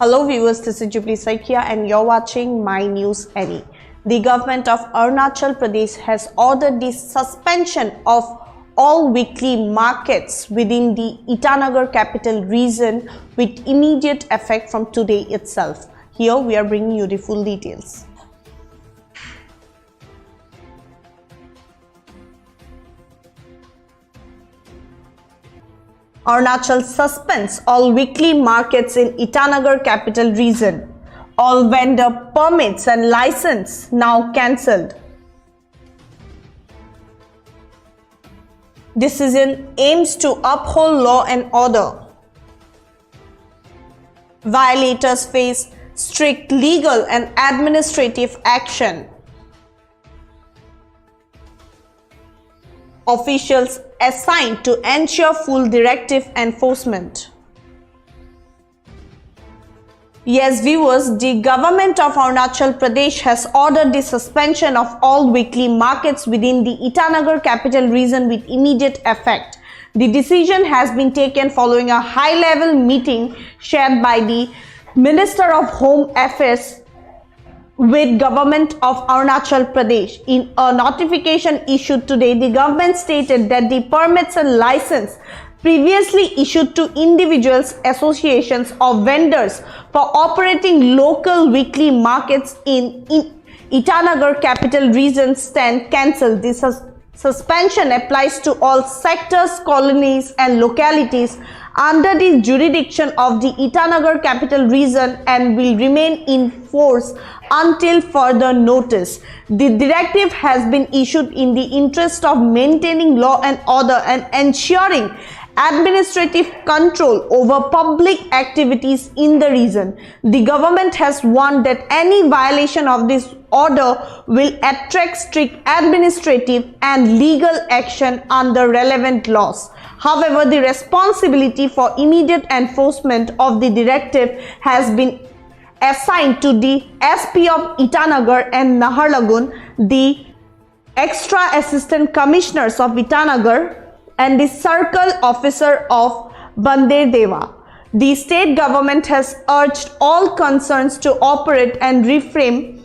Hello viewers, this is Jubilee Saikia and you're watching My News Any. The government of Arunachal Pradesh has ordered the suspension of all weekly markets within the Itanagar capital region with immediate effect from today itself. Here we are bringing you the full details. Arunachal suspends all weekly markets in Itanagar capital region. All vendor permits and license now cancelled. Decision aims to uphold law and order. Violators face strict legal and administrative action. Officials assigned to ensure full directive enforcement. Yes viewers, the government of Arunachal Pradesh has ordered the suspension of all weekly markets within the Itanagar capital region with immediate effect. The decision has been taken following a high-level meeting chaired by the Minister of Home Affairs with Government of Arunachal Pradesh. In a notification issued today, the government stated that the permits and license previously issued to individuals, associations or vendors for operating local weekly markets in Itanagar capital region stand cancelled. This suspension applies to all sectors, colonies and localities under the jurisdiction of the Itanagar capital region and will remain in force until further notice. The directive has been issued in the interest of maintaining law and order and ensuring administrative control over public activities in the region. The government has warned that any violation of this order will attract strict administrative and legal action under relevant laws. However, the responsibility for immediate enforcement of the directive has been assigned to the SP of Itanagar and Naharlagun, the Extra Assistant Commissioners of Itanagar, and the Circle Officer of Banderdeva. The state government has urged all concerns to operate and refrain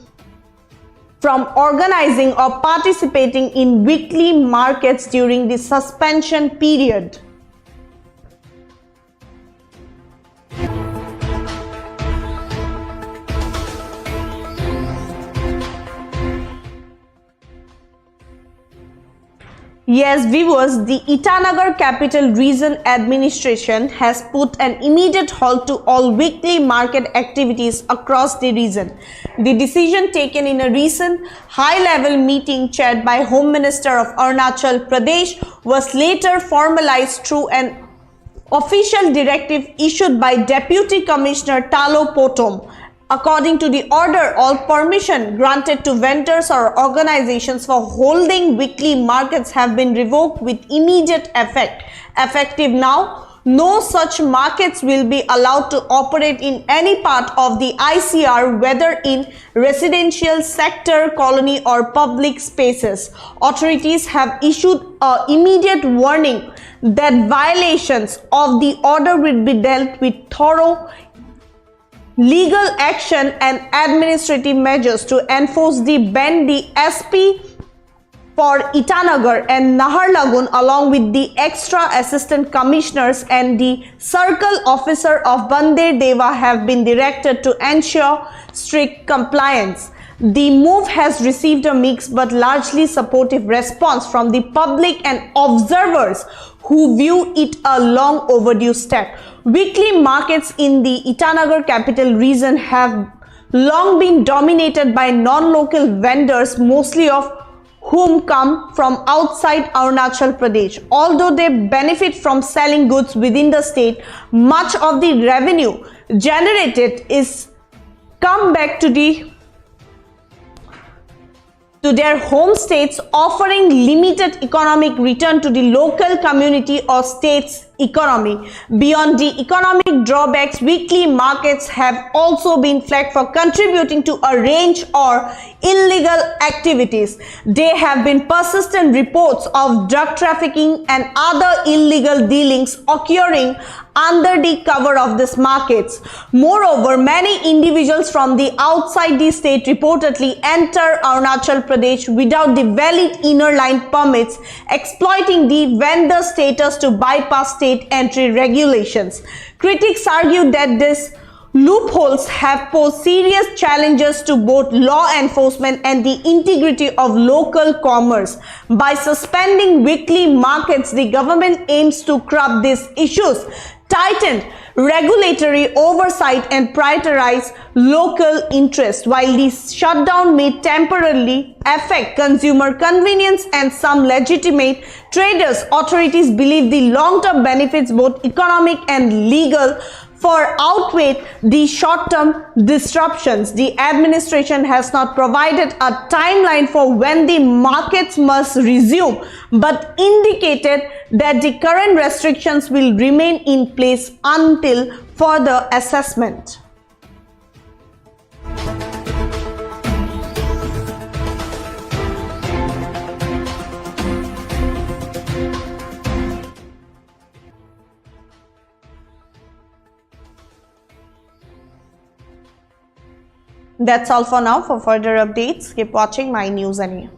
from organizing or participating in weekly markets during the suspension period. Yes viewers, the Itanagar capital region administration has put an immediate halt to all weekly market activities across the region. The decision taken in a recent high-level meeting chaired by Home Minister of Arunachal Pradesh was later formalized through an official directive issued by Deputy Commissioner Talo Potom. According to the order, all permission granted to vendors or organizations for holding weekly markets have been revoked with immediate effect. Effective now, no such markets will be allowed to operate in any part of the ICR, whether in residential sector, colony or public spaces. Authorities have issued an immediate warning that violations of the order will be dealt with thorough legal action and administrative measures to enforce the ban. The SP for Itanagar and Naharlagun along with the Extra Assistant Commissioners and the Circle Officer of Banderdeva have been directed to ensure strict compliance. The move has received a mixed but largely supportive response from the public and observers who view it a long overdue step. Weekly markets in the Itanagar capital region have long been dominated by non-local vendors, mostly of whom come from outside Arunachal Pradesh. Although they benefit from selling goods within the state, much of the revenue generated is come back to their home states, offering limited economic return to the local community or states economy. Beyond the economic drawbacks, weekly markets have also been flagged for contributing to a range of illegal activities. There have been persistent reports of drug trafficking and other illegal dealings occurring under the cover of these markets. Moreover, many individuals from the outside the state reportedly enter Arunachal Pradesh without the valid inner line permits, exploiting the vendor status to bypass state entry regulations. Critics argue that these loopholes have posed serious challenges to both law enforcement and the integrity of local commerce. By suspending weekly markets, the government aims to curb these issues, tighten regulatory oversight and prioritize local interests. While this shutdown may temporarily affect consumer convenience and some legitimate traders, authorities believe the long-term benefits, both economic and legal, outweigh the short-term disruptions. The administration has not provided a timeline for when the markets must resume, but indicated that the current restrictions will remain in place until further assessment. That's all for now. For further updates, keep watching My News NA.